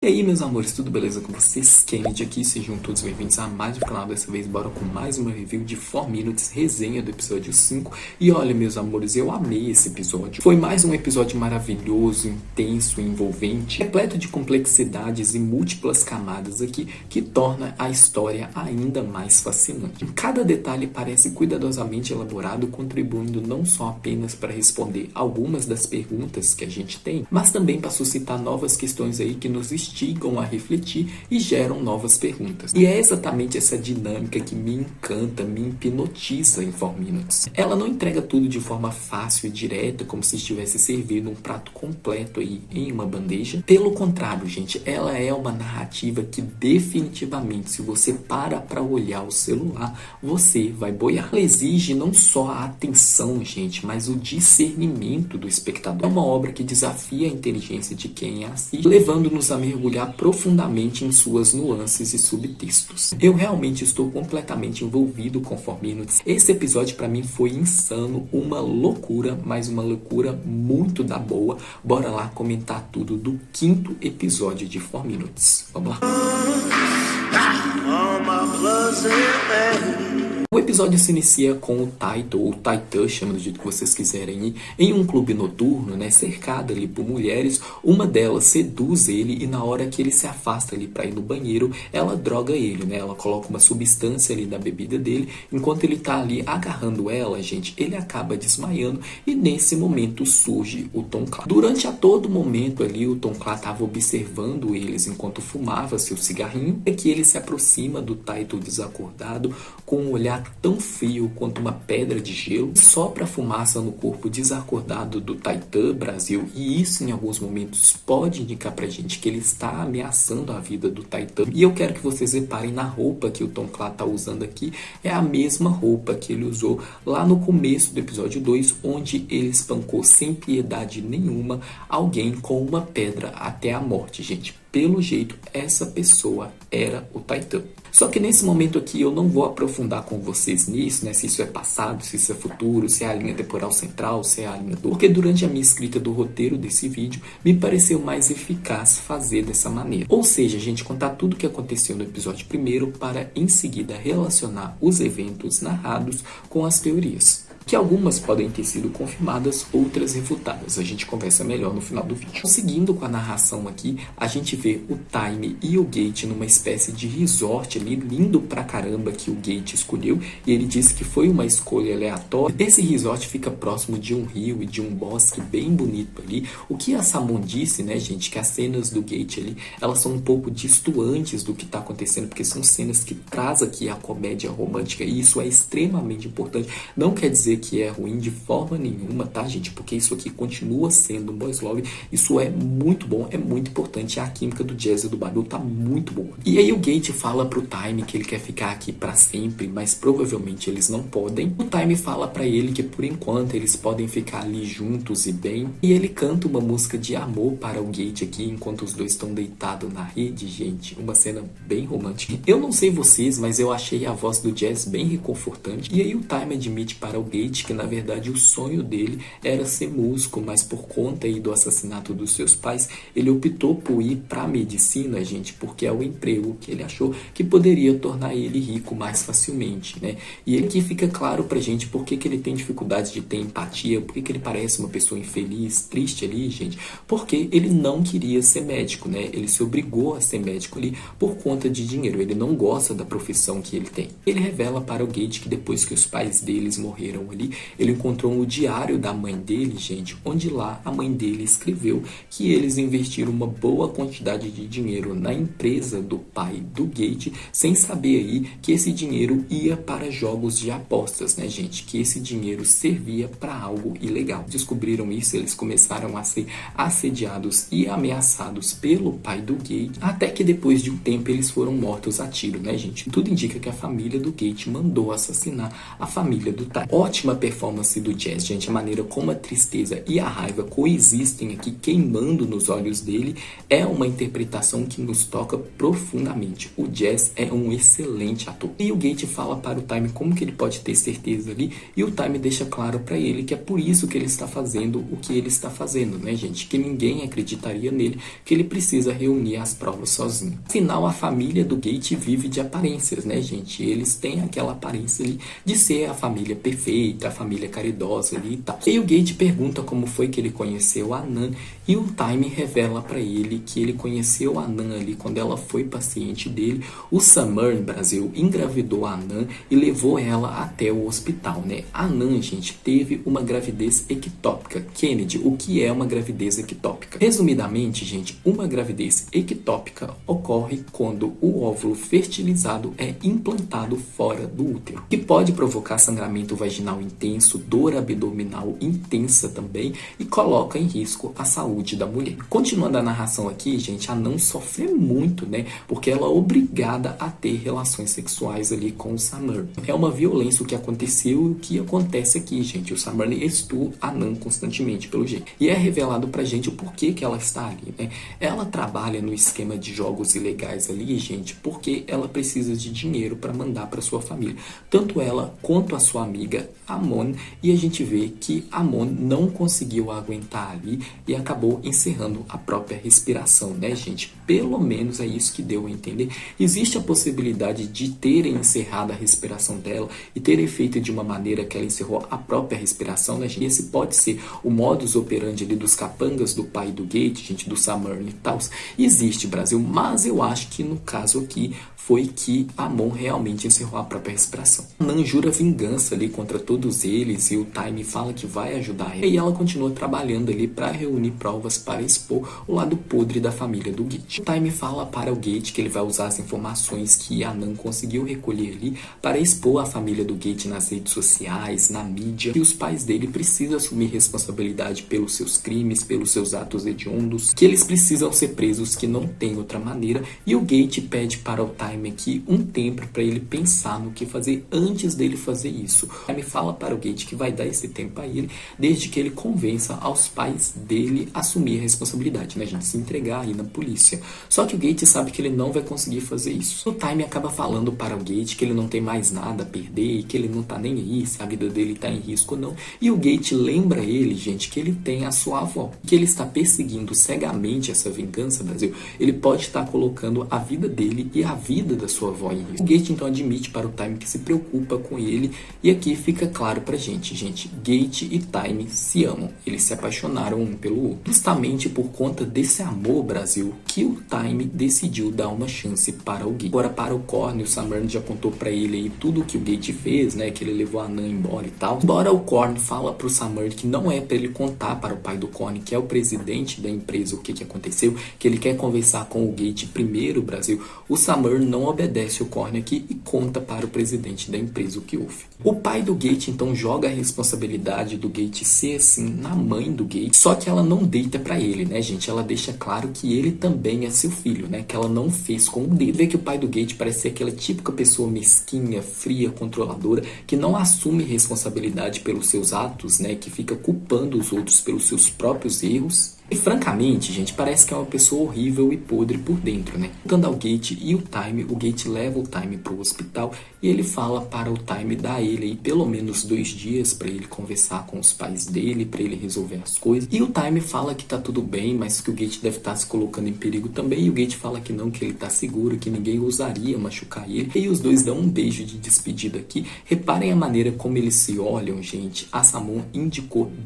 E aí, meus amores, tudo beleza com vocês? Kennedy aqui, sejam todos bem-vindos a mais um canal. Dessa vez, bora com mais uma review de 4 Minutes, resenha do episódio 5. E olha, meus amores, eu amei esse episódio. Foi mais um episódio maravilhoso, intenso, envolvente, repleto de complexidades e múltiplas camadas aqui, que torna a história ainda mais fascinante. Cada detalhe parece cuidadosamente elaborado, contribuindo não só apenas para responder algumas das perguntas que a gente tem, mas também para suscitar novas questões aí que nos instigam a refletir e geram novas perguntas. E é exatamente essa dinâmica que me encanta, me hipnotiza em 4 Minutes. Ela não entrega tudo de forma fácil e direta, como se estivesse servindo um prato completo aí em uma bandeja. Pelo contrário, gente, ela é uma narrativa que definitivamente, se você para olhar o celular, você vai boiar. Ela exige não só a atenção, gente, mas o discernimento do espectador. É uma obra que desafia a inteligência de quem a assiste, levando-nos a mergulhar profundamente em suas nuances e subtextos. Eu realmente estou completamente envolvido com 4 Minutes. Esse episódio para mim foi insano, uma loucura, mas uma loucura muito da boa. Bora lá comentar tudo do 5º episódio de 4 Minutes. Vamos lá. O episódio se inicia com o Taito, ou Taitan, chama do jeito que vocês quiserem ir, em um clube noturno, né, cercado ali por mulheres. Uma delas seduz ele e na hora que ele se afasta ali para ir no banheiro, ela droga ele, né? Ela coloca uma substância ali na bebida dele. Enquanto ele tá ali agarrando ela, gente, ele acaba desmaiando e nesse momento surge o Tom Clá. Durante a todo momento ali, o Tom Clá tava observando eles enquanto fumava seu cigarrinho, é que ele se aproxima do Taito desacordado com um olhar tão frio quanto uma pedra de gelo, sopra a fumaça no corpo desacordado do Taitan Brasil, e isso em alguns momentos pode indicar pra gente que ele está ameaçando a vida do Taitan. E eu quero que vocês reparem na roupa que o Tom Clá tá usando aqui, é a mesma roupa que ele usou lá no começo do episódio 2, onde ele espancou sem piedade nenhuma alguém com uma pedra até a morte, gente. Pelo jeito, essa pessoa era o Taitan. Só que nesse momento aqui eu não vou aprofundar com vocês nisso, né? Se isso é passado, se isso é futuro, se é a linha temporal central, se é a linha do... Porque durante a minha escrita do roteiro desse vídeo, me pareceu mais eficaz fazer dessa maneira. Ou seja, a gente contar tudo o que aconteceu no episódio primeiro para em seguida relacionar os eventos narrados com as teorias, que algumas podem ter sido confirmadas, outras refutadas. A gente conversa melhor no final do vídeo. Seguindo com a narração aqui, a gente vê o Time e o Gate numa espécie de resort ali, lindo pra caramba, que o Gate escolheu, e ele disse que foi uma escolha aleatória. Esse resort fica próximo de um rio e de um bosque bem bonito ali. O que a Samon disse, né, gente, que as cenas do Gate ali, elas são um pouco distantes do que tá acontecendo, porque são cenas que traz aqui a comédia romântica, e isso é extremamente importante. Não quer dizer que é ruim de forma nenhuma, tá, gente? Porque isso aqui continua sendo um boys love. Isso é muito bom, é muito importante. A química do Jazz e do Badu tá muito boa. E aí o Gate fala pro Time que ele quer ficar aqui pra sempre, mas provavelmente eles não podem. O Time fala pra ele que por enquanto eles podem ficar ali juntos e bem. E ele canta uma música de amor para o Gate aqui, enquanto os dois estão deitados na rede, gente. Uma cena bem romântica. Eu não sei vocês, mas eu achei a voz do Jazz bem reconfortante. E aí o Time admite para o Gate que na verdade o sonho dele era ser músico, mas por conta aí do assassinato dos seus pais, ele optou por ir para a medicina, gente, porque é o emprego que ele achou que poderia tornar ele rico mais facilmente, né? E ele que fica claro pra gente por que ele tem dificuldade de ter empatia, por que ele parece uma pessoa infeliz, triste ali, gente, porque ele não queria ser médico, né? Ele se obrigou a ser médico ali por conta de dinheiro, ele não gosta da profissão que ele tem. Ele revela para o Gate que depois que os pais deles morreram ali, ele encontrou o diário da mãe dele, gente, onde lá a mãe dele escreveu que eles investiram uma boa quantidade de dinheiro na empresa do pai do Gate, sem saber aí que esse dinheiro ia para jogos de apostas, né, gente, que esse dinheiro servia para algo ilegal. Descobriram isso, eles começaram a ser assediados e ameaçados pelo pai do Gate, até que depois de um tempo eles foram mortos a tiro, né, gente. Tudo indica que a família do Gate mandou assassinar a família do Tai. Ótimo ótima performance do Jazz, gente. A maneira como a tristeza e a raiva coexistem aqui, queimando nos olhos dele, é uma interpretação que nos toca profundamente. O Jazz é um excelente ator. E o Gate fala para o Time como que ele pode ter certeza ali, e o Time deixa claro para ele que é por isso que ele está fazendo o que ele está fazendo, né, gente? Que ninguém acreditaria nele, que ele precisa reunir as provas sozinho. Afinal, a família do Gate vive de aparências, né, gente? Eles têm aquela aparência ali de ser a família perfeita, a família caridosa ali e tal. E o Gate pergunta como foi que ele conheceu a Nan, e o Time revela para ele que ele conheceu a Nan ali quando ela foi paciente dele. O Summer, no Brasil, engravidou a Nan e levou ela até o hospital, né? A Nan, gente, teve uma gravidez ectópica. Kennedy, o que é uma gravidez ectópica? Resumidamente, gente, uma gravidez ectópica ocorre quando o óvulo fertilizado é implantado fora do útero, que pode provocar sangramento vaginal intenso, dor abdominal intensa também, e coloca em risco a saúde da mulher. Continuando a narração aqui, gente, a Nan sofre muito, né? Porque ela é obrigada a ter relações sexuais ali com o Summer. É uma violência o que aconteceu e o que acontece aqui, gente. O Summer estupra a Nan constantemente, pelo jeito. E é revelado pra gente o porquê que ela está ali, né? Ela trabalha no esquema de jogos ilegais ali, gente, porque ela precisa de dinheiro para mandar para sua família. Tanto ela quanto a sua amiga Amon, e a gente vê que Amon não conseguiu aguentar ali e acabou encerrando a própria respiração, né, gente? Pelo menos é isso que deu a entender. Existe a possibilidade de terem encerrado a respiração dela e terem feito de uma maneira que ela encerrou a própria respiração, né, gente? Esse pode ser o modus operandi ali dos capangas do pai do Gate, gente, do Summer e tal. Existe, Brasil, mas eu acho que no caso aqui foi que Amon realmente encerrou a própria respiração. Nan jura vingança ali contra todos eles e o Time fala que vai ajudar ela. E ela continua trabalhando ali para reunir provas para expor o lado podre da família do Gate. O Time fala para o Gate que ele vai usar as informações que a Nan conseguiu recolher ali para expor a família do Gate nas redes sociais, na mídia, que os pais dele precisam assumir responsabilidade pelos seus crimes, pelos seus atos hediondos, que eles precisam ser presos, que não tem outra maneira. E o Gate pede para o Time aqui um tempo para ele pensar no que fazer antes dele fazer isso. O Time fala para o Gate que vai dar esse tempo a ele, desde que ele convença aos pais dele a assumir a responsabilidade, né, gente? Se entregar aí na polícia. Só que o Gate sabe que ele não vai conseguir fazer isso. O Time acaba falando para o Gate que ele não tem mais nada a perder, que ele não tá nem aí se a vida dele tá em risco ou não. E o Gate lembra ele, gente, que ele tem a sua avó, que ele está perseguindo cegamente essa vingança, Brasil. Ele pode estar colocando a vida dele e a vida da sua avó em risco. O Gate então admite para o Time que se preocupa com ele, e aqui fica claro pra gente, Gate e Time se amam. Eles se apaixonaram um pelo outro. Justamente por conta desse amor, Brasil, que o Time decidiu dar uma chance para o Gate. Agora, para o Korn, o Summer já contou pra ele aí tudo o que o Gate fez, né, que ele levou a Nan embora e tal. Embora o Korn fala pro Summer que não é pra ele contar para o pai do Korn, que é o presidente da empresa, o que aconteceu, que ele quer conversar com o Gate primeiro, Brasil. O Summer não obedece o Korn aqui e conta para o presidente da empresa o que houve. O pai do Gate então joga a responsabilidade do Gate ser assim na mãe do Gate, só que ela não deita pra ele, né, gente? Ela deixa claro que ele também é seu filho, né? Que ela não fez com o dedo. Vê que o pai do Gate parece ser aquela típica pessoa mesquinha, fria, controladora, que não assume responsabilidade pelos seus atos, né? Que fica culpando os outros pelos seus próprios erros. E francamente, gente, parece que é uma pessoa horrível e podre por dentro, né? Voltando ao Gate e o Time, o Gate leva o Time pro hospital e ele fala para o Time dar a ele aí pelo menos 2 dias para ele conversar com os pais dele, para ele resolver as coisas. E o Time fala que tá tudo bem, mas que o Gate deve estar se colocando em perigo também. E o Gate fala que não, que ele tá seguro, que ninguém ousaria machucar ele. E os dois dão um beijo de despedida aqui. Reparem a maneira como eles se olham, gente. A Samon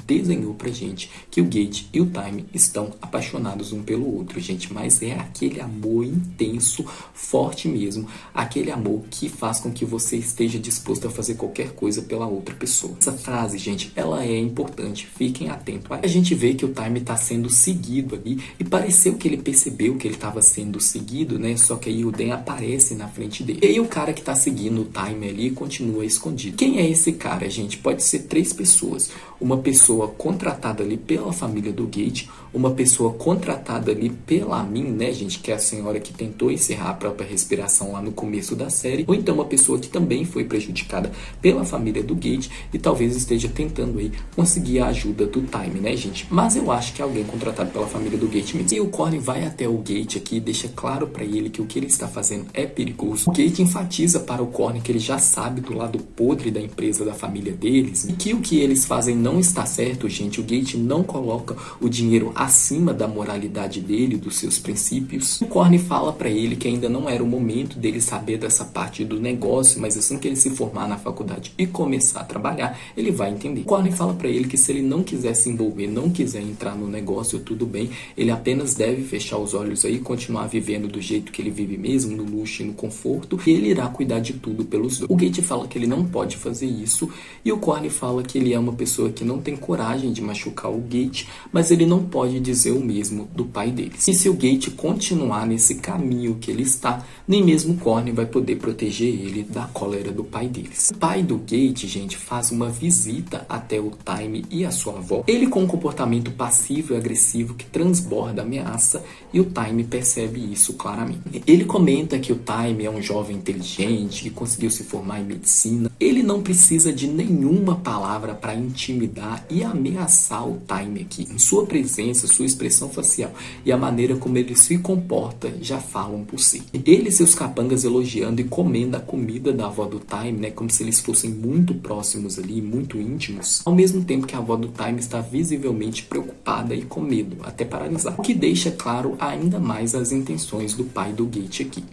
desenhou pra gente que o Gate e o Time estão apaixonados um pelo outro, gente, mas é aquele amor intenso, forte mesmo, aquele amor que faz com que você esteja disposto a fazer qualquer coisa pela outra pessoa. Essa frase, gente, ela é importante, fiquem atentos. A gente vê que o Time está sendo seguido ali, e pareceu que ele percebeu que ele estava sendo seguido, né, só que aí o Dan aparece na frente dele. E aí o cara que está seguindo o Time ali continua escondido. Quem é esse cara, gente? Pode ser 3 pessoas. Uma pessoa contratada ali pela família do Gate, uma pessoa contratada ali pela Min, né, gente, que é a senhora que tentou encerrar a própria respiração lá no começo da série, ou então uma pessoa que também foi prejudicada pela família do Gate e talvez esteja tentando aí conseguir a ajuda do Time, né, gente? Mas eu acho que é alguém contratado pela família do Gate mesmo. E o Corny vai até o Gate aqui e deixa claro pra ele que o que ele está fazendo é perigoso. O Gate enfatiza para o Corny que ele já sabe do lado podre da empresa da família deles e que o que eles fazem não está certo, gente. O Gate não coloca o dinheiro acima da moralidade dele, dos seus princípios. O Corny fala pra ele que ainda não era o momento dele saber dessa parte do negócio, mas assim que ele se formar na faculdade e começar a trabalhar, ele vai entender. O Corny fala pra ele que se ele não quiser se envolver, não quiser entrar no negócio, tudo bem, ele apenas deve fechar os olhos aí, continuar vivendo do jeito que ele vive mesmo, no luxo e no conforto, e ele irá cuidar de tudo pelos dois. O Gate fala que ele não pode fazer isso, e o Corny fala que ele é uma pessoa que não tem coragem de machucar o Gate, mas ele não pode dizer o mesmo do pai deles. E se o Gate continuar nesse caminho que ele está, nem mesmo o Corny vai poder proteger ele da cólera do pai deles. O pai do Gate, gente, faz uma visita até o Time e a sua avó. Ele com um comportamento passivo e agressivo que transborda ameaça, e o Time percebe isso claramente. Ele comenta que o Time é um jovem inteligente, que conseguiu se formar em medicina. Ele não precisa de nenhuma palavra para intimidar e ameaçar o Time aqui. Em sua presença, sua expressão facial e a maneira como ele se comporta já falam por si. Ele e seus capangas elogiando e comendo a comida da avó do Time, né, como se eles fossem muito próximos ali, muito íntimos, ao mesmo tempo que a avó do Time está visivelmente preocupada e com medo, até paralisar. O que deixa claro ainda mais as intenções do pai do Gate aqui.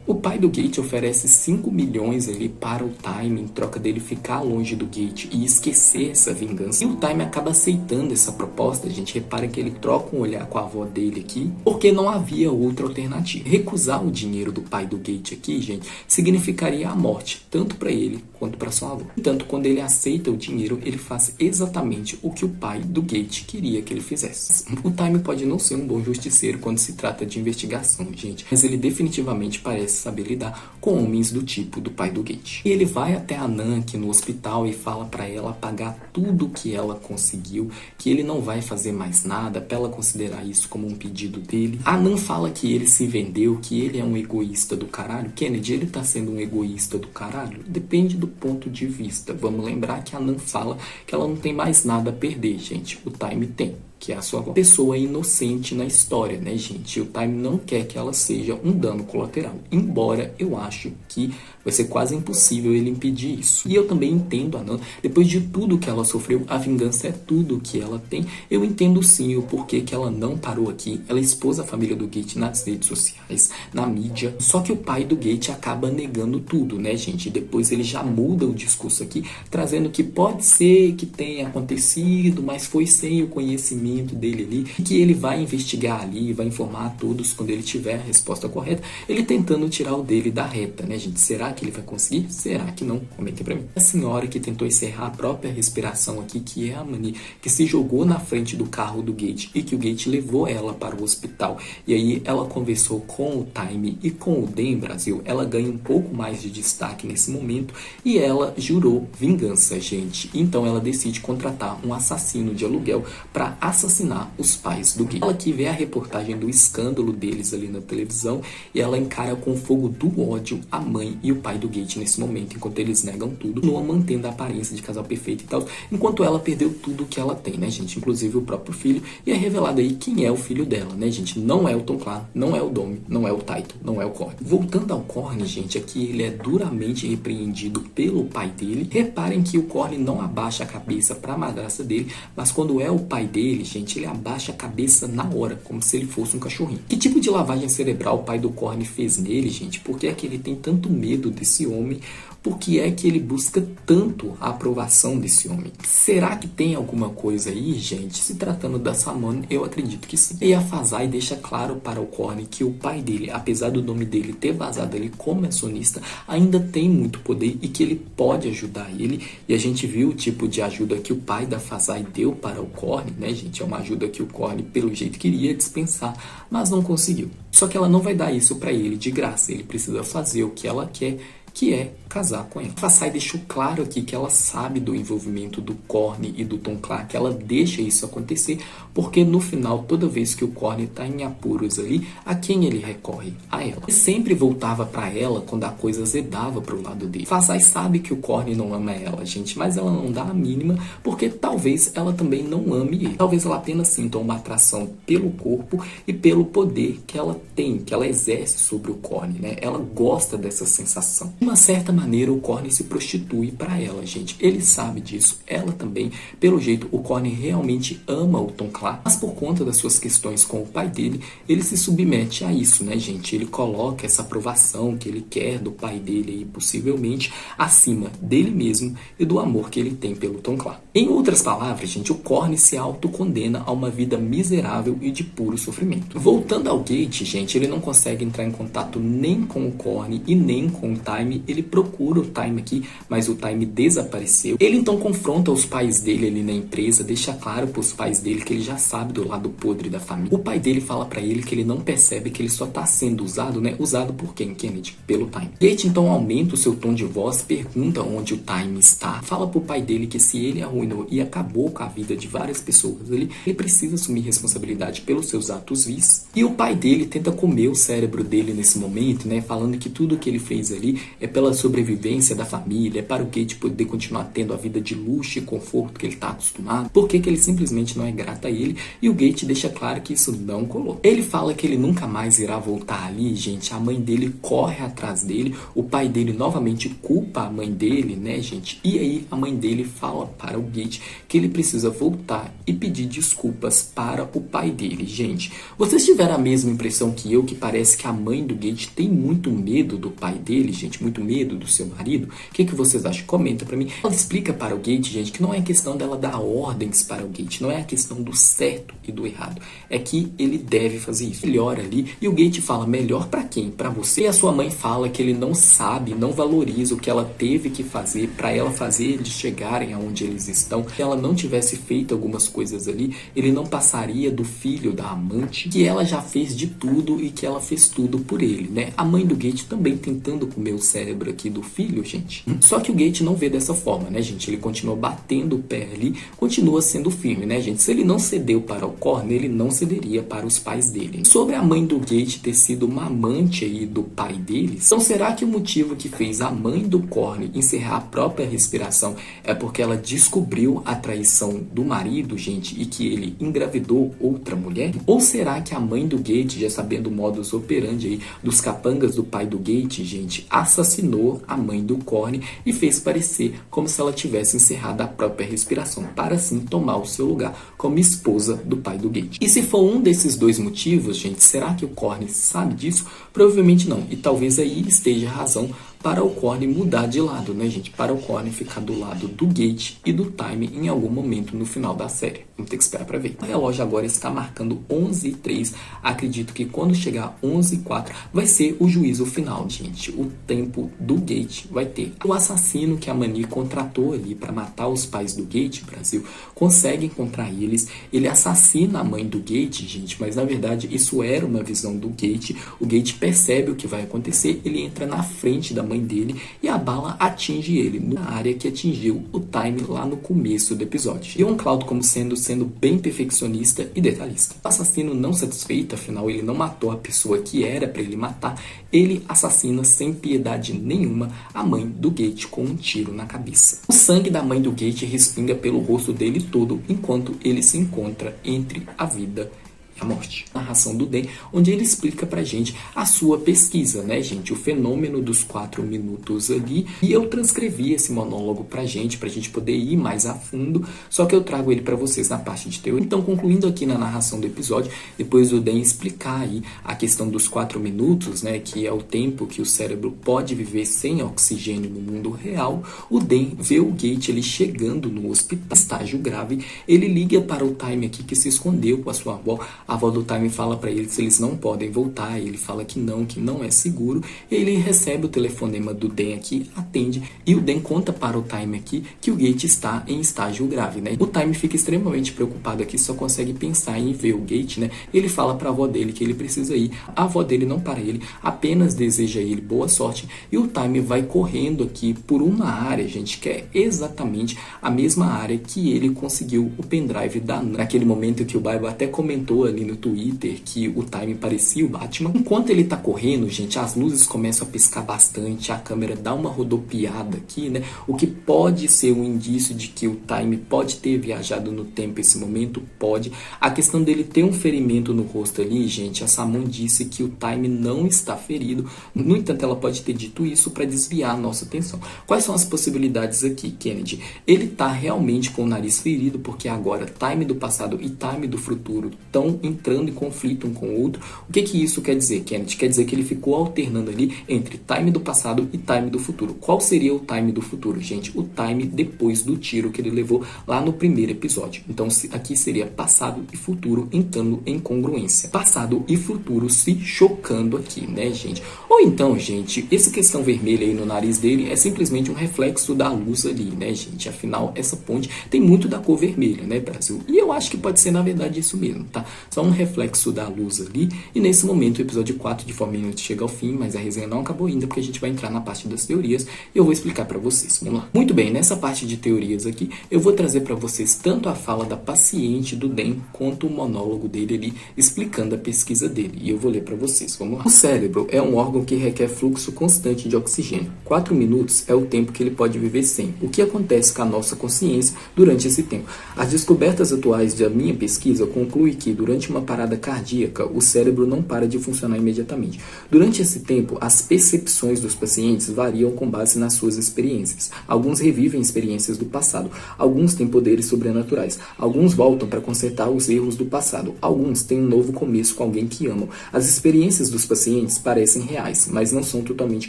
O pai do Gate oferece 5 milhões ali para o Time em troca dele ficar longe do Gate e esquecer essa vingança. E o Time acaba aceitando essa proposta. A gente repara que ele troca um olhar com a avó dele aqui, porque não havia outra alternativa. Recusar o dinheiro do pai do Gate aqui, gente, significaria a morte, tanto para ele quanto para sua avó. Entanto, quando ele aceita o dinheiro, ele faz exatamente o que o pai do Gate queria que ele fizesse. O Time pode não ser um bom justiceiro quando se trata de investigação, gente, mas ele definitivamente parece saber lidar com homens do tipo do pai do Gate. E ele vai até a Nan aqui no hospital e fala para ela pagar tudo que ela conseguiu, que ele não vai fazer mais nada, para ela considerar isso como um pedido dele. A Nan fala que ele se vendeu, que ele é um egoísta do caralho. Kennedy, ele tá sendo um egoísta do caralho? Depende do ponto de vista. Vamos lembrar que a Nan fala que ela não tem mais nada a perder, gente. O Time tem, que é a sua avó. Pessoa inocente na história, né, gente? O Time não quer que ela seja um dano colateral. Embora eu acho que vai ser quase impossível ele impedir isso. E eu também entendo a Nan. Depois de tudo que ela sofreu, a vingança é tudo que ela tem. Eu entendo sim o porquê que ela não parou aqui. Ela expôs a família do Gate nas redes sociais, na mídia. Só que o pai do Gate acaba negando tudo, né, gente? E depois ele já muda o discurso aqui, trazendo que pode ser que tenha acontecido, mas foi sem o conhecimento dele ali, e que ele vai investigar ali, vai informar a todos quando ele tiver a resposta correta, ele tentando tirar o dele da reta, né, gente? Será que ele vai conseguir? Será que não? Comentem pra mim. A senhora que tentou encerrar a própria respiração aqui, que é a Mani, que se jogou na frente do carro do Gate e que o Gate levou ela para o hospital, e aí ela conversou com o Time e com o Dan Brasil, ela ganha um pouco mais de destaque nesse momento e ela jurou vingança, gente. Então ela decide contratar um assassino de aluguel para assassinar os pais do Gate. Ela que vê a reportagem do escândalo deles ali na televisão e ela encara com o fogo do ódio a mãe e o pai do Gate nesse momento, enquanto eles negam tudo, não mantendo a aparência de casal perfeito e tal, enquanto ela perdeu tudo que ela tem, né, gente? Inclusive o próprio filho, e é revelado aí quem é o filho dela, né, gente? Não é o Tom Clark, não é o Dom, não é o Taito, não é o Corny. Voltando ao Corny, gente, aqui ele é duramente repreendido pelo pai dele. Reparem que o Corny não abaixa a cabeça pra madrasta dele, mas quando é o pai dele, gente, ele abaixa a cabeça na hora, como se ele fosse um cachorrinho. Que tipo de lavagem cerebral o pai do Corny fez nele, gente? Por que é que ele tem tanto medo desse homem? Por que é que ele busca tanto a aprovação desse homem? Será que tem alguma coisa aí, gente? Se tratando da Samone, eu acredito que sim. E a Fazai deixa claro para o Corny que o pai dele, apesar do nome dele ter vazado ali como acionista, ainda tem muito poder e que ele pode ajudar ele. E a gente viu o tipo de ajuda que o pai da Fazai deu para o Corny, né, gente? É uma ajuda que o Corny, pelo jeito, queria dispensar, mas não conseguiu. Só que ela não vai dar isso para ele de graça. Ele precisa fazer o que ela quer, que é casar com ela. A Sai deixou claro aqui que ela sabe do envolvimento do Corny e do Tom Clark, ela deixa isso acontecer, porque no final, toda vez que o Corny tá em apuros ali, a quem ele recorre? A ela. Ele sempre voltava pra ela quando a coisa azedava pro lado dele. A Sai sabe que o Corny não ama ela, gente, mas ela não dá a mínima, porque talvez ela também não ame ele. Talvez ela apenas sinta uma atração pelo corpo e pelo poder que ela tem, que ela exerce sobre o Corny, né? Ela gosta dessa sensação. De uma certa maneira, o Corny se prostitui pra ela, gente. Ele sabe disso. Ela também. Pelo jeito, o Corny realmente ama o Tom Clark, mas por conta das suas questões com o pai dele, ele se submete a isso, né, gente? Ele coloca essa aprovação que ele quer do pai dele aí, possivelmente, acima dele mesmo e do amor que ele tem pelo Tom Clark. Em outras palavras, gente, o Corny se autocondena a uma vida miserável e de puro sofrimento. Voltando ao Gate, gente, ele não consegue entrar em contato nem com o Corny e nem com o Time. Ele procura o Time aqui, mas o Time desapareceu. Ele então confronta os pais dele ali na empresa, deixa claro para os pais dele que ele já sabe do lado podre da família. O pai dele fala para ele que ele não percebe que ele só tá sendo usado, né? Usado por quem, Kennedy? Pelo Time. Gate então aumenta o seu tom de voz, pergunta onde o Time está, fala pro pai dele que se ele arruinou e acabou com a vida de várias pessoas ali, ele precisa assumir responsabilidade pelos seus atos vis. E o pai dele tenta comer o cérebro dele nesse momento, né? Falando que tudo que ele fez ali é pela sobrevivência da família, é para o Gate poder continuar tendo a vida de luxo e conforto que ele tá acostumado. Por que ele simplesmente não é grato a ele? E o Gate deixa claro que isso não colou. Ele fala que ele nunca mais irá voltar ali, gente. A mãe dele corre atrás dele, o pai dele novamente culpa a mãe dele, né, gente? E aí a mãe dele fala para o Gate que ele precisa voltar e pedir desculpas para o pai dele, gente. Vocês tiveram a mesma impressão que eu, que parece que a mãe do Gate tem muito medo do pai dele, gente? Muito medo do seu marido? O que vocês acham? Comenta pra mim. Ela explica para o Gate, gente, que não é questão dela dar ordens para o Gate, não é a questão do certo e do errado. É que ele deve fazer isso. Melhor ali. E o Gate fala, melhor pra quem? Pra você. E a sua mãe fala que ele não sabe, não valoriza o que ela teve que fazer para ela fazer eles chegarem aonde eles estão. Se ela não tivesse feito algumas coisas ali, ele não passaria do filho da amante, que ela já fez de tudo e que ela fez tudo por ele, né? A mãe do Gate também tentando comer o cérebro aqui do filho, gente. Só que o Gate não vê dessa forma, né, gente? Ele continua batendo o pé ali, continua sendo firme, né, gente? Se ele não cedeu para o Corny, ele não cederia para os pais dele. Sobre a mãe do Gate ter sido uma amante aí do pai deles, então será que o motivo que fez a mãe do Corny encerrar a própria respiração é porque ela descobriu a traição do marido, gente, e que ele engravidou outra mulher? Ou será que a mãe do Gate, já sabendo o modus operandi aí dos capangas do pai do Gate, gente, assassinou a mãe do Corny e fez parecer como se ela tivesse encerrado a própria respiração, para assim tomar o seu lugar como esposa do pai do Gate? E se for um desses dois motivos, gente, será que o Corny sabe disso? Provavelmente não. E talvez aí esteja a razão para o Corny mudar de lado, né, gente? Para o Corny ficar do lado do Gate e do Time em algum momento no final da série. Vamos ter que esperar para ver. O relógio agora está marcando 11h03. Acredito que quando chegar 11h04 vai ser o juízo final, gente. O tempo do Gate vai ter. O assassino que a Mani contratou ali para matar os pais do Gate, Brasil, consegue encontrar eles. Ele assassina a mãe do Gate, gente, mas na verdade isso era uma visão do Gate. O Gate percebe o que vai acontecer, ele entra na frente da mãe dele e a bala atinge ele na área que atingiu o Time lá no começo do episódio. E o Cloud como sendo bem perfeccionista e detalhista. O assassino não satisfeito, afinal ele não matou a pessoa que era para ele matar, ele assassina sem piedade nenhuma a mãe do Gate com um tiro na cabeça. O sangue da mãe do Gate respinga pelo rosto dele todo enquanto ele se encontra entre a vida a morte. Narração do Dan, onde ele explica pra gente a sua pesquisa, né, gente? O fenômeno dos 4 minutos ali. E eu transcrevi esse monólogo pra gente poder ir mais a fundo, só que eu trago ele pra vocês na parte de teoria. Então, concluindo aqui na narração do episódio, depois do Dan explicar aí a questão dos 4 minutos, né, que é o tempo que o cérebro pode viver sem oxigênio no mundo real, o Dan vê o Gate ele chegando no hospital, estágio grave. Ele liga para o Time aqui que se escondeu com a sua avó, A avó do Time fala para eles se eles não podem voltar, ele fala que não é seguro. Ele recebe o telefonema do Dan aqui, atende, e o Dan conta para o Time aqui que o Gate está em estágio grave, né? O Time fica extremamente preocupado aqui, só consegue pensar em ver o Gate, né? Ele fala para a avó dele que ele precisa ir. A avó dele não para ele, apenas deseja ele boa sorte, e o Time vai correndo aqui por uma área, gente, que é exatamente a mesma área que ele conseguiu o pendrive da Nan. Naquele momento que o Bible até comentou ali no Twitter que o Time parecia o Batman. Enquanto ele tá correndo, gente, as luzes começam a piscar bastante, a câmera dá uma rodopiada aqui, né? O que pode ser um indício de que o Time pode ter viajado no tempo esse momento, pode. A questão dele ter um ferimento no rosto ali, gente, a Samon disse que o Time não está ferido. No entanto, ela pode ter dito isso para desviar a nossa atenção. Quais são as possibilidades aqui, Kennedy? Ele tá realmente com o nariz ferido, porque agora Time do passado e Time do futuro estão entrando em conflito um com o outro. O que isso quer dizer, Kennedy? Quer dizer que ele ficou alternando ali entre Time do passado e Time do futuro. Qual seria o Time do futuro, gente? O Time depois do tiro que ele levou lá no primeiro episódio. Então aqui seria passado e futuro entrando em congruência. Passado e futuro se chocando aqui, né, gente? Ou então, gente, essa questão vermelha aí no nariz dele é simplesmente um reflexo da luz ali, né, gente? Afinal, essa ponte tem muito da cor vermelha, né, Brasil? E eu acho que pode ser, na verdade, isso mesmo, tá? Só um reflexo da luz ali. E nesse momento, o episódio 4 de Forma Inútil chega ao fim, mas a resenha não acabou ainda, porque a gente vai entrar na parte das teorias e eu vou explicar pra vocês. Vamos lá. Muito bem, nessa parte de teorias aqui, eu vou trazer pra vocês tanto a fala da paciente do Dan, quanto o monólogo dele ali, explicando a pesquisa dele. E eu vou ler pra vocês. Vamos lá. O cérebro é um órgão que requer fluxo constante de oxigênio. 4 minutos é o tempo que ele pode viver sem. O que acontece com a nossa consciência durante esse tempo? As descobertas atuais da minha pesquisa concluem que, durante uma parada cardíaca, o cérebro não para de funcionar imediatamente. Durante esse tempo, as percepções dos pacientes variam com base nas suas experiências. Alguns revivem experiências do passado, alguns têm poderes sobrenaturais, alguns voltam para consertar os erros do passado, alguns têm um novo começo com alguém que amam. As experiências dos pacientes parecem reais, mas não são totalmente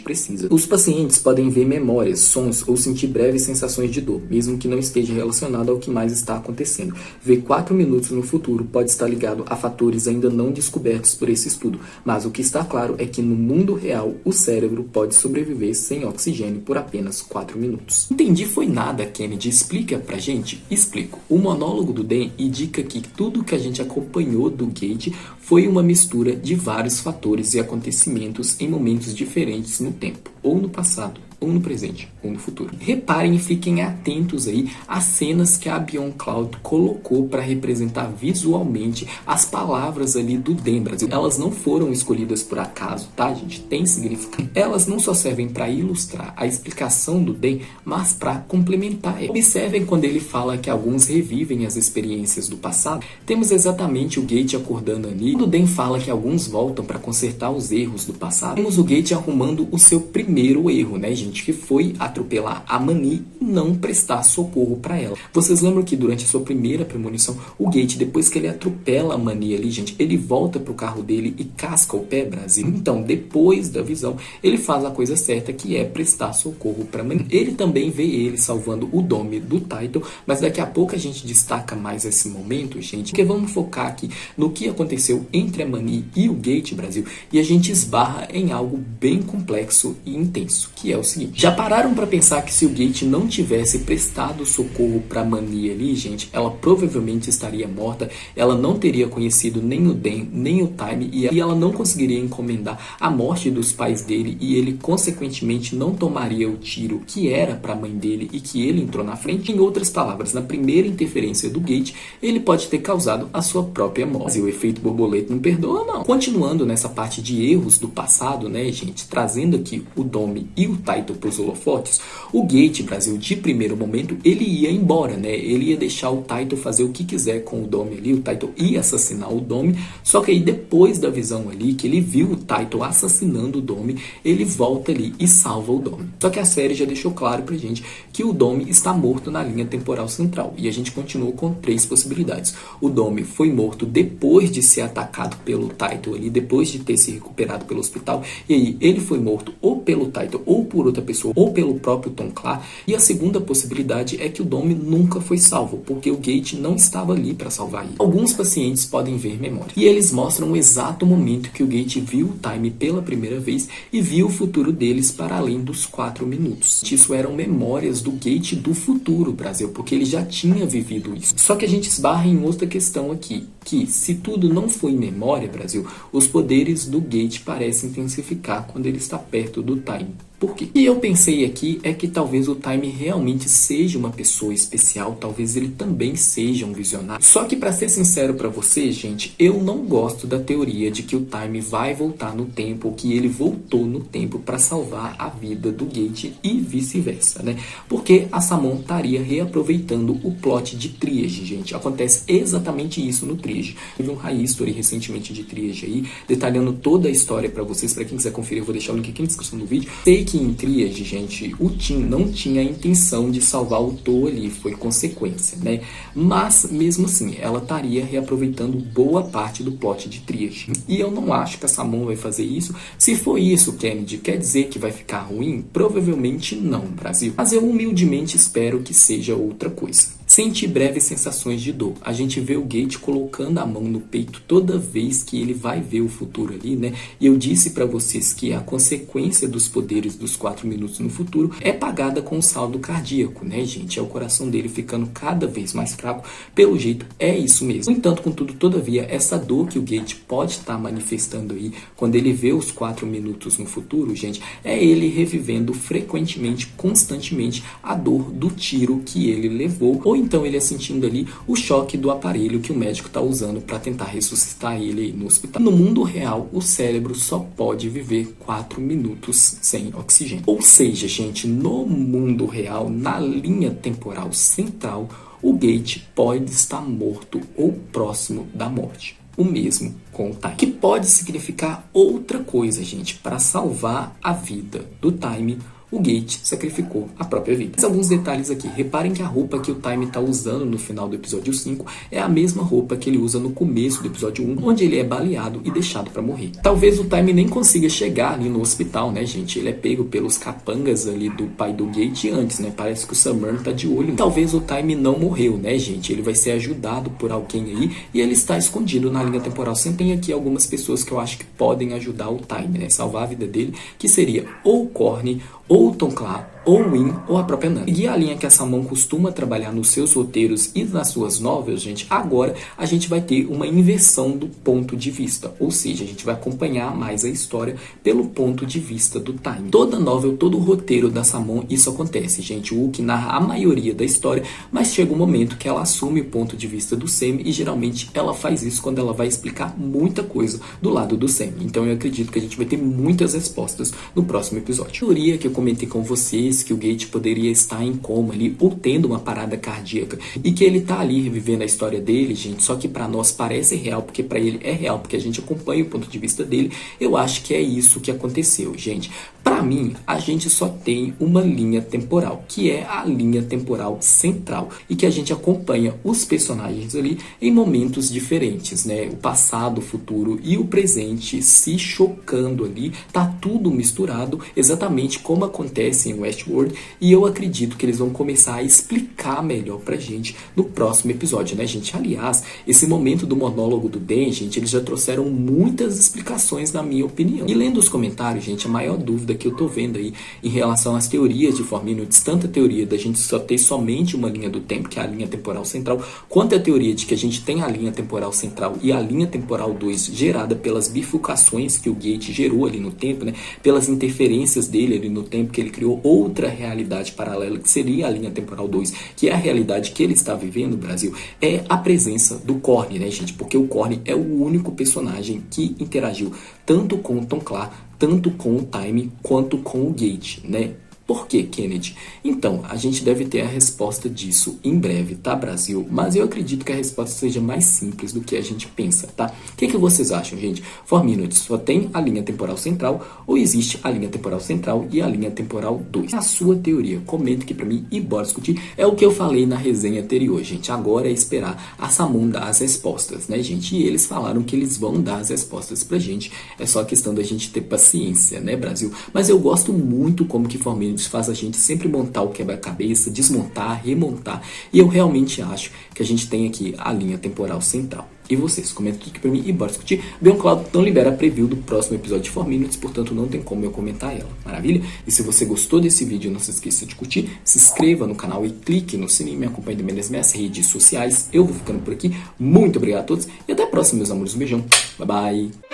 precisas. Os pacientes podem ver memórias, sons ou sentir breves sensações de dor, mesmo que não esteja relacionado ao que mais está acontecendo. Ver 4 minutos no futuro pode estar ligado a fatores ainda não descobertos por esse estudo, mas o que está claro é que no mundo real o cérebro pode sobreviver sem oxigênio por apenas 4 minutos. Entendi foi nada, Kennedy. Explica pra gente? Explico. O monólogo do Dan indica que tudo que a gente acompanhou do Gate foi uma mistura de vários fatores e acontecimentos em momentos diferentes no tempo, ou no passado, ou no presente, ou no futuro. Reparem e fiquem atentos aí às cenas que a Beyond Cloud colocou para representar visualmente as palavras ali do Dan, Brasil. Elas não foram escolhidas por acaso, tá, gente? Tem significado. Elas não só servem para ilustrar a explicação do Dan, mas para complementar. Observem quando ele fala que alguns revivem as experiências do passado. Temos exatamente o Gate acordando ali. Quando o Dan fala que alguns voltam para consertar os erros do passado, temos o Gate arrumando o seu primeiro erro, né, gente? Que foi atropelar a Mani e não prestar socorro para ela. Vocês lembram que durante a sua primeira premonição, o Gate, depois que ele atropela a Mani ali, gente, ele volta pro carro dele e casca o pé, Brasil. Então, depois da visão, ele faz a coisa certa, que é prestar socorro para Mani. Ele também vê ele salvando o Domi do Titan, mas daqui a pouco a gente destaca mais esse momento, gente, porque vamos focar aqui no que aconteceu entre a Mani e o Gate, Brasil, e a gente esbarra em algo bem complexo e intenso, que é o seguinte. Já pararam para pensar que se o Gate não tivesse prestado socorro para Mani ali, gente, ela provavelmente estaria morta, ela não teria conhecido nem o Dan, nem o Time, e ela não conseguiria encomendar a morte dos pais dele, e ele consequentemente não tomaria o tiro que era para a mãe dele e que ele entrou na frente. Em outras palavras, na primeira interferência do Gate, ele pode ter causado a sua própria morte. E o efeito borboleta não perdoa, não. Continuando nessa parte de erros do passado, né, gente, trazendo aqui o Domi e o Titan para os holofotes, o Gate, Brasil, de primeiro momento, ele ia embora, né? Ele ia deixar o Titan fazer o que quiser com o Domi ali, o Titan ia assassinar o Domi, só que aí depois da visão ali, que ele viu o Titan assassinando o Domi, ele volta ali e salva o Domi. Só que a série já deixou claro pra gente que o Domi está morto na linha temporal central, e a gente continua com 3 possibilidades. O Domi foi morto depois de ser atacado pelo Titan ali, depois de ter se recuperado pelo hospital, e aí ele foi morto ou pelo Titan ou por outra outra pessoa ou pelo próprio Tom Clark. E a segunda possibilidade é que o Dom nunca foi salvo, porque o Gate não estava ali para salvar ele. Alguns pacientes podem ver memória e eles mostram o exato momento que o Gate viu o Time pela primeira vez e viu o futuro deles para além dos 4 minutos. Isso eram memórias do Gate do futuro, Brasil, porque ele já tinha vivido isso. Só que a gente esbarra em outra questão aqui, que se tudo não foi memória, Brasil, os poderes do Gate parecem intensificar quando ele está perto do Time. Por quê? E eu pensei aqui é que talvez o Time realmente seja uma pessoa especial, talvez ele também seja um visionário. Só que para ser sincero para vocês, gente, eu não gosto da teoria de que o Time vai voltar no tempo ou que ele voltou no tempo para salvar a vida do Gate e vice-versa, né? Porque a Samon estaria reaproveitando o plot de Triage, gente. Acontece exatamente isso no Triage. Teve um High History recentemente de Triage aí, detalhando toda a história para vocês. Para quem quiser conferir, eu vou deixar o link aqui na descrição do vídeo. Sei que em Triage, gente, o Tim não tinha a intenção de salvar o To ali, foi consequência, né? Mas, mesmo assim, ela estaria reaproveitando boa parte do plot de Triage. E eu não acho que a Samon vai fazer isso. Se for isso, Kennedy, quer dizer que vai ficar ruim? Provavelmente não, Brasil. Mas eu humildemente espero que seja outra coisa. Senti breves sensações de dor. A gente vê o Gate colocando a mão no peito toda vez que ele vai ver o futuro ali, né? E eu disse pra vocês que a consequência dos poderes dos 4 minutos no futuro é pagada com o saldo cardíaco, né, gente? É o coração dele ficando cada vez mais fraco. Pelo jeito, é isso mesmo. No entanto, contudo, todavia, essa dor que o Gate pode estar manifestando aí quando ele vê os 4 minutos no futuro, gente, é ele revivendo frequentemente, constantemente, a dor do tiro que ele levou, ou então ele é sentindo ali o choque do aparelho que o médico está usando para tentar ressuscitar ele aí no hospital. No mundo real, o cérebro só pode viver 4 minutos sem oxigênio. Ou seja, gente, no mundo real, na linha temporal central, o Gate pode estar morto ou próximo da morte. O mesmo com o Time. Que pode significar outra coisa, gente. Para salvar a vida do Time, o Gate sacrificou a própria vida. Mas alguns detalhes aqui. Reparem que a roupa que o Time está usando no final do episódio 5 é a mesma roupa que ele usa no começo do episódio 1, onde ele é baleado e deixado para morrer. Talvez o Time nem consiga chegar ali no hospital, né, gente? Ele é pego pelos capangas ali do pai do Gate antes, né? Parece que o Samur tá de olho. Talvez o Time não morreu, né, gente? Ele vai ser ajudado por alguém aí e ele está escondido na linha temporal. Sempre tem aqui algumas pessoas que eu acho que podem ajudar o Time, né? Salvar a vida dele, que seria ou o Corny, ou o Tom Clark, ou o Win, ou a própria Nami. E a linha que a Samon costuma trabalhar nos seus roteiros e nas suas novelas, gente, agora a gente vai ter uma inversão do ponto de vista. Ou seja, a gente vai acompanhar mais a história pelo ponto de vista do Time. Toda novel, todo roteiro da Samon, isso acontece, gente. O Wookiee narra a maioria da história, mas chega um momento que ela assume o ponto de vista do Sam e geralmente ela faz isso quando ela vai explicar muita coisa do lado do Sam. Então eu acredito que a gente vai ter muitas respostas no próximo episódio. A teoria que eu comentei com vocês que o Gate poderia estar em coma ali ou tendo uma parada cardíaca e que ele tá ali revivendo a história dele, gente, só que para nós parece real, porque para ele é real, porque a gente acompanha o ponto de vista dele. Eu acho que é isso que aconteceu, gente. Para mim, a gente só tem uma linha temporal, que é a linha temporal central, e que a gente acompanha os personagens ali em momentos diferentes, né? O passado, o futuro e o presente se chocando ali, tá tudo misturado, exatamente como acontece em Westworld, e eu acredito que eles vão começar a explicar melhor pra gente no próximo episódio, né, gente? Aliás, esse momento do monólogo do Dan, gente, eles já trouxeram muitas explicações na minha opinião. E lendo os comentários, gente, a maior dúvida que eu tô vendo aí em relação às teorias de 4 Minutes, tanto a teoria da gente só ter somente uma linha do tempo, que é a linha temporal central, quanto a teoria de que a gente tem a linha temporal central e a linha temporal 2 gerada pelas bifurcações que o Gate gerou ali no tempo, né? Pelas interferências dele ali no tempo, que ele criou outra realidade paralela, que seria a linha temporal 2, que é a realidade que ele está vivendo no Brasil, é a presença do Corny, né, gente? Porque o Corny é o único personagem que interagiu tanto com o Tom Clark, tanto com o Time, quanto com o Gate, né? Por que, Kennedy? Então, a gente deve ter a resposta disso em breve, tá, Brasil? Mas eu acredito que a resposta seja mais simples do que a gente pensa, tá? O que vocês acham, gente? 4Minutes só tem a linha temporal central ou existe a linha temporal central e a linha temporal 2? A sua teoria, comenta aqui pra mim e bora discutir. É o que eu falei na resenha anterior, gente. Agora é esperar a Samun dar as respostas, né, gente? E eles falaram que eles vão dar as respostas pra gente. É só questão da gente ter paciência, né, Brasil? Mas eu gosto muito como que 4Minutes faz a gente sempre montar o quebra-cabeça, desmontar, remontar. E eu realmente acho que a gente tem aqui a linha temporal central. E vocês? Comentem aqui pra mim e bora discutir. BeyondCloud não libera a preview do próximo episódio de 4Minutes, portanto não tem como eu comentar ela. Maravilha? E se você gostou desse vídeo, não se esqueça de curtir, se inscreva no canal e clique no sininho, me acompanhe também nas minhas redes sociais. Eu vou ficando por aqui. Muito obrigado a todos e até a próxima, meus amores. Um beijão. Bye, bye.